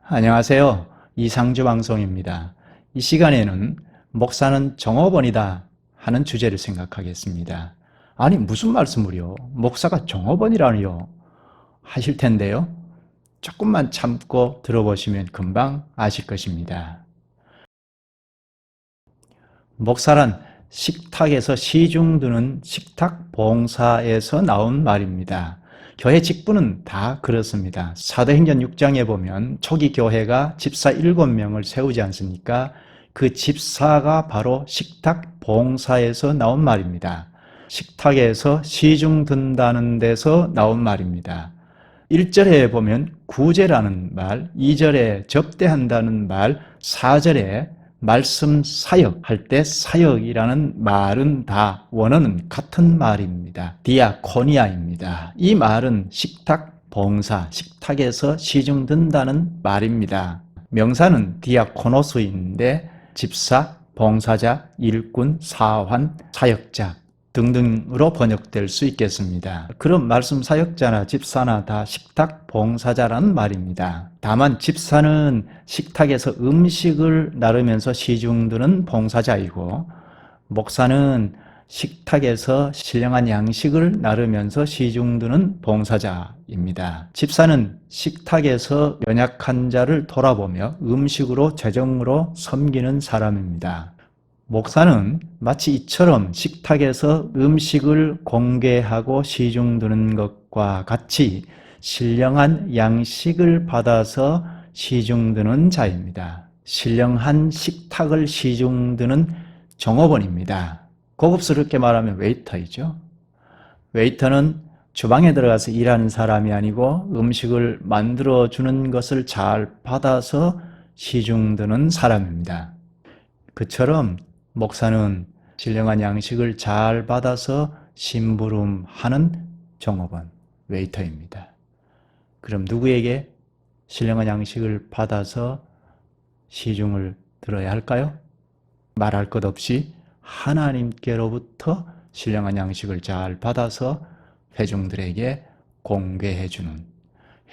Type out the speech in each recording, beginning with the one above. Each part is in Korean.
안녕하세요. 이상주 방송입니다. 이 시간에는 목사는 종업원이다 하는 주제를 생각하겠습니다. 아니 무슨 말씀을요? 목사가 종업원이라니요? 하실 텐데요. 조금만 참고 들어보시면 금방 아실 것입니다. 목사란 식탁에서 시중 드는 식탁 봉사에서 나온 말입니다. 교회 직분은 다 그렇습니다. 사도행전 6장에 보면 초기 교회가 집사 7명을 세우지 않습니까? 그 집사가 바로 식탁 봉사에서 나온 말입니다. 식탁에서 시중 든다는 데서 나온 말입니다. 1절에 보면 구제라는 말, 2절에 접대한다는 말, 4절에 말씀 사역할 때 사역이라는 말은 다 원어는 같은 말입니다. 디아코니아입니다. 이 말은 식탁 봉사, 식탁에서 시중 든다는 말입니다. 명사는 디아코노스인데 집사, 봉사자, 일꾼, 사환, 사역자 등등으로 번역될 수 있겠습니다. 그럼 말씀 사역자나 집사나 다 식탁 봉사자라는 말입니다. 다만 집사는 식탁에서 음식을 나르면서 시중 드는 봉사자이고 목사는 식탁에서 신령한 양식을 나르면서 시중 드는 봉사자입니다. 집사는 식탁에서 연약한 자를 돌아보며 음식으로 재정으로 섬기는 사람입니다. 목사는 마치 이처럼 식탁에서 음식을 공개하고 시중 드는 것과 같이 신령한 양식을 받아서 시중 드는 자입니다. 신령한 식탁을 시중 드는 종업원입니다. 고급스럽게 말하면 웨이터이죠. 웨이터는 주방에 들어가서 일하는 사람이 아니고 음식을 만들어주는 것을 잘 받아서 시중 드는 사람입니다. 그처럼 목사는 신령한 양식을 잘 받아서 심부름하는 종업원, 웨이터입니다. 그럼 누구에게 신령한 양식을 받아서 시중을 들어야 할까요? 말할 것 없이 하나님께로부터 신령한 양식을 잘 받아서 회중들에게 공개해주는,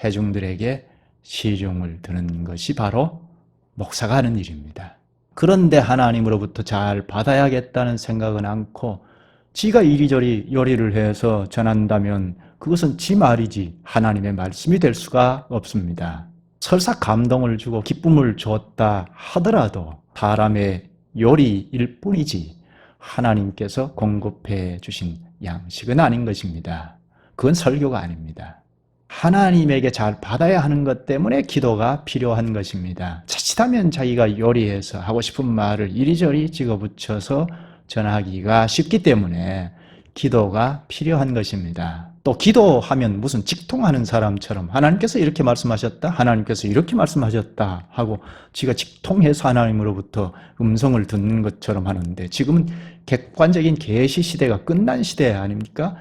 회중들에게 시중을 드는 것이 바로 목사가 하는 일입니다. 그런데 하나님으로부터 잘 받아야겠다는 생각은 않고 지가 이리저리 요리를 해서 전한다면 그것은 지 말이지 하나님의 말씀이 될 수가 없습니다. 설사 감동을 주고 기쁨을 줬다 하더라도 사람의 요리일 뿐이지 하나님께서 공급해 주신 양식은 아닌 것입니다. 그건 설교가 아닙니다. 하나님에게 잘 받아야 하는 것 때문에 기도가 필요한 것입니다. 자칫하면 자기가 요리해서 하고 싶은 말을 이리저리 찍어붙여서 전하기가 쉽기 때문에 기도가 필요한 것입니다. 또 기도하면 무슨 직통하는 사람처럼 하나님께서 이렇게 말씀하셨다, 하나님께서 이렇게 말씀하셨다 하고 지가 직통해서 하나님으로부터 음성을 듣는 것처럼 하는데 지금은 객관적인 계시 시대가 끝난 시대 아닙니까?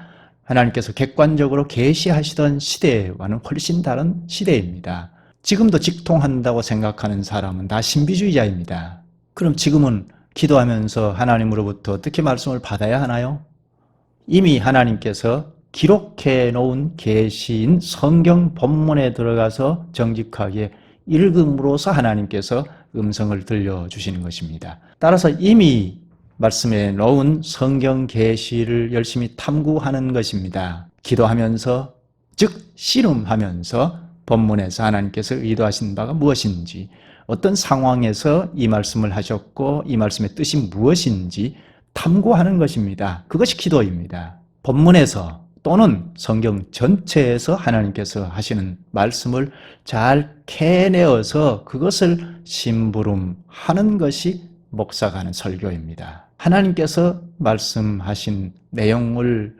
하나님께서 객관적으로 계시하시던 시대와는 훨씬 다른 시대입니다. 지금도 직통한다고 생각하는 사람은 다 신비주의자입니다. 그럼 지금은 기도하면서 하나님으로부터 어떻게 말씀을 받아야 하나요? 이미 하나님께서 기록해 놓은 계시인 성경 본문에 들어가서 정직하게 읽음으로써 하나님께서 음성을 들려주시는 것입니다. 따라서 이미 말씀에 놓은 성경 계시를 열심히 탐구하는 것입니다. 기도하면서 즉 씨름하면서 본문에서 하나님께서 의도하신 바가 무엇인지 어떤 상황에서 이 말씀을 하셨고 이 말씀의 뜻이 무엇인지 탐구하는 것입니다. 그것이 기도입니다. 본문에서 또는 성경 전체에서 하나님께서 하시는 말씀을 잘 캐내어서 그것을 심부름하는 것이 목사가 하는 설교입니다. 하나님께서 말씀하신 내용을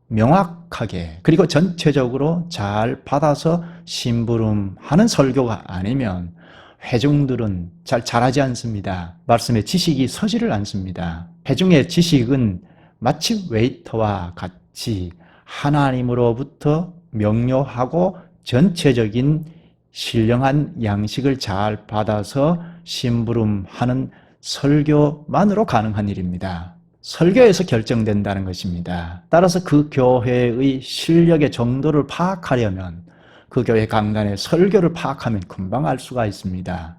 명확하게 그리고 전체적으로 잘 받아서 심부름하는 설교가 아니면 회중들은 잘 자라지 않습니다. 말씀의 지식이 서지를 않습니다. 회중의 지식은 마치 웨이터와 같이 하나님으로부터 명료하고 전체적인 신령한 양식을 잘 받아서 심부름하는 설교만으로 가능한 일입니다. 설교에서 결정된다는 것입니다. 따라서 그 교회의 실력의 정도를 파악하려면 그 교회 강단의 설교를 파악하면 금방 알 수가 있습니다.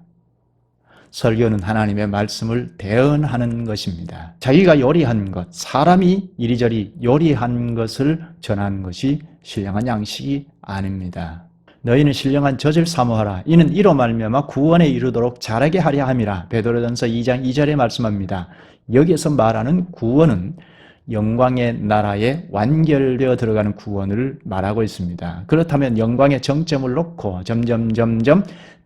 설교는 하나님의 말씀을 대언하는 것입니다. 자기가 요리한 것, 사람이 이리저리 요리한 것을 전하는 것이 신령한 양식이 아닙니다. 너희는 신령한 젖을 사모하라. 이는 이로 말미암아 구원에 이르도록 자라게 하려 함이라. 베드로전서 2장 2절에 말씀합니다. 여기에서 말하는 구원은 영광의 나라에 완결되어 들어가는 구원을 말하고 있습니다. 그렇다면 영광의 정점을 놓고 점점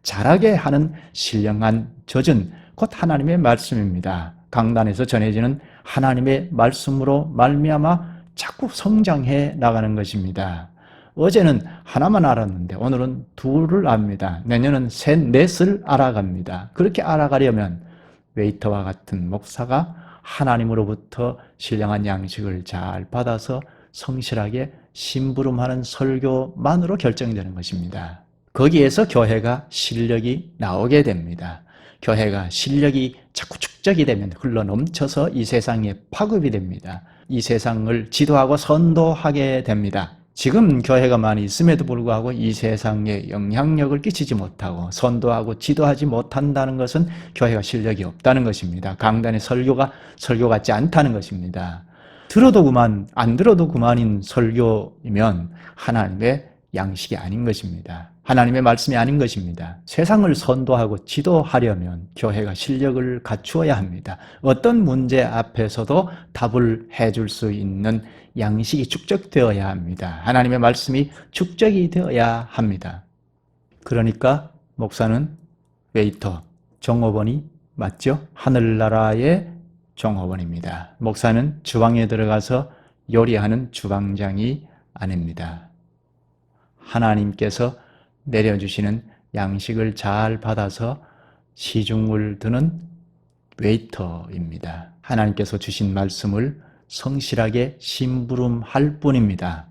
자라게 하는 신령한 젖은 곧 하나님의 말씀입니다. 강단에서 전해지는 하나님의 말씀으로 말미암아 자꾸 성장해 나가는 것입니다. 어제는 하나만 알았는데 오늘은 둘을 압니다. 내년은 셋, 넷을 알아갑니다. 그렇게 알아가려면 웨이터와 같은 목사가 하나님으로부터 신령한 양식을 잘 받아서 성실하게 심부름하는 설교만으로 결정되는 것입니다. 거기에서 교회가 실력이 나오게 됩니다. 교회가 실력이 자꾸 축적이 되면 흘러넘쳐서 이 세상에 파급이 됩니다. 이 세상을 지도하고 선도하게 됩니다. 지금 교회가 많이 있음에도 불구하고 이 세상에 영향력을 끼치지 못하고 선도하고 지도하지 못한다는 것은 교회가 실력이 없다는 것입니다. 강단의 설교 같지 않다는 것입니다. 들어도 그만, 안 들어도 그만인 설교이면 하나님의 양식이 아닌 것입니다. 하나님의 말씀이 아닌 것입니다. 세상을 선도하고 지도하려면 교회가 실력을 갖추어야 합니다. 어떤 문제 앞에서도 답을 해줄 수 있는 양식이 축적되어야 합니다. 하나님의 말씀이 축적이 되어야 합니다. 그러니까 목사는 웨이터, 종업원이 맞죠? 하늘나라의 종업원입니다. 목사는 주방에 들어가서 요리하는 주방장이 아닙니다. 하나님께서 내려주시는 양식을 잘 받아서 시중을 드는 웨이터입니다. 하나님께서 주신 말씀을 성실하게 심부름할 뿐입니다.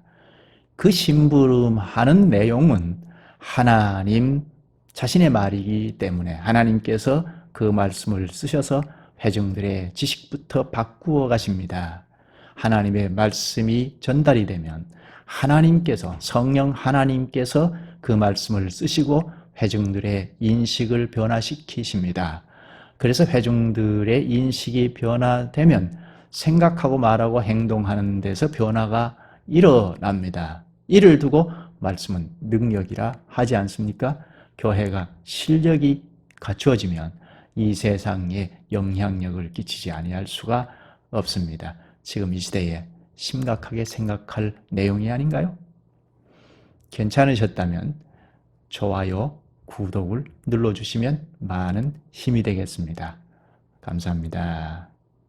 그 심부름하는 내용은 하나님 자신의 말이기 때문에 하나님께서 그 말씀을 쓰셔서 회중들의 지식부터 바꾸어 가십니다. 하나님의 말씀이 전달이 되면 하나님께서, 성령 하나님께서 그 말씀을 쓰시고 회중들의 인식을 변화시키십니다. 그래서 회중들의 인식이 변화되면 생각하고 말하고 행동하는 데서 변화가 일어납니다. 이를 두고 말씀은 능력이라 하지 않습니까? 교회가 실력이 갖추어지면 이 세상에 영향력을 끼치지 아니할 수가 없습니다. 지금 이 시대에 심각하게 생각할 내용이 아닌가요? 괜찮으셨다면 좋아요, 구독을 눌러주시면 많은 힘이 되겠습니다. 감사합니다.